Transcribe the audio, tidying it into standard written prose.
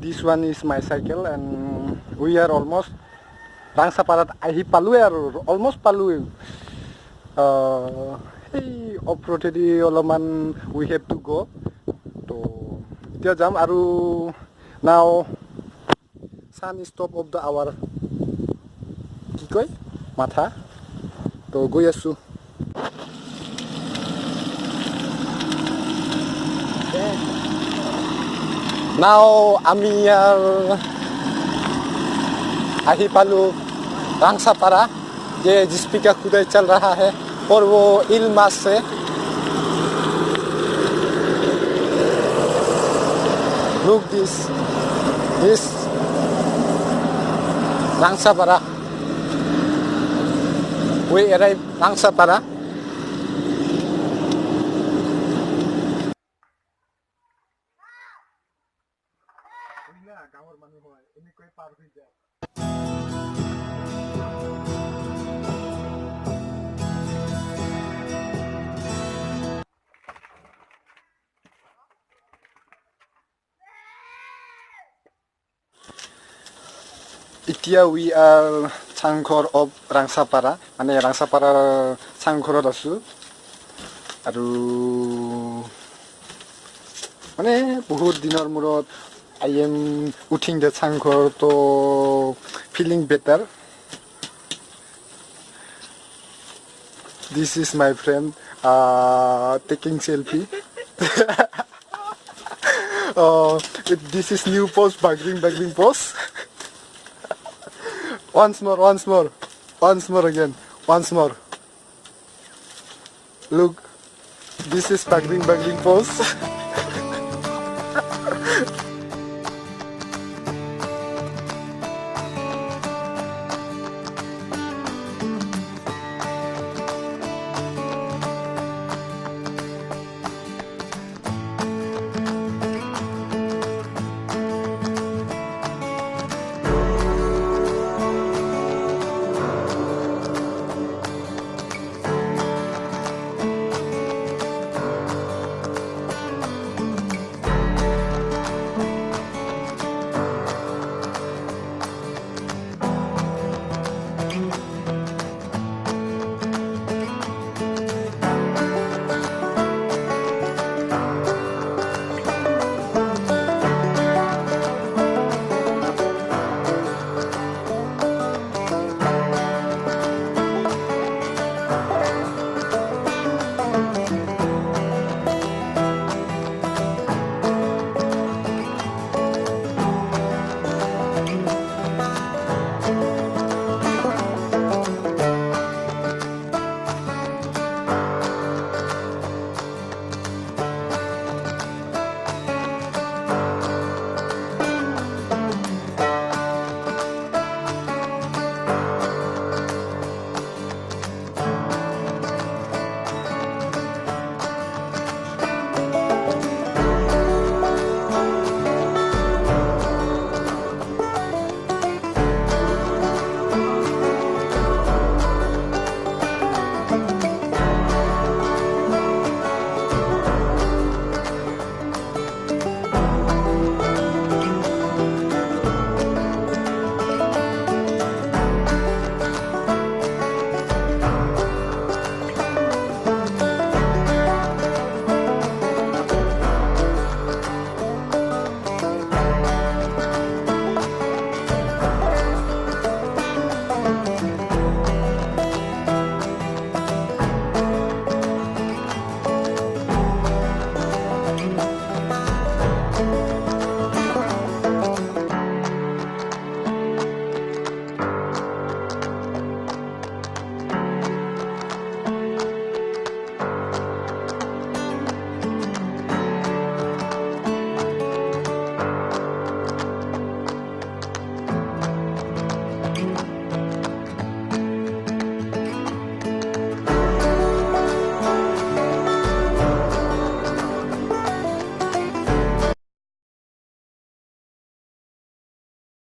This one is my cycle, and we are almost Rangsapara ahi palu aru almost palu. Hey, off-road oloman we have to go. So, itia jam aru now sun is top of the hour. Ki koi? Matha. To goi asu. Now ami आही पालू रांगसापारा ये जिस पे क्या खुदाई चल रहा है और वो इल्मास से look this Rangsapara. We arrive Rangsapara. Itia we are Changkhor of Rangsapara, ane Rangsapara Changkhor asu. Aru mane bahut dinor murot I am uthing the Changkhor to feeling better. This is my friend taking selfie. This is new post, bagging post. Once more again. Look, this is bagging post.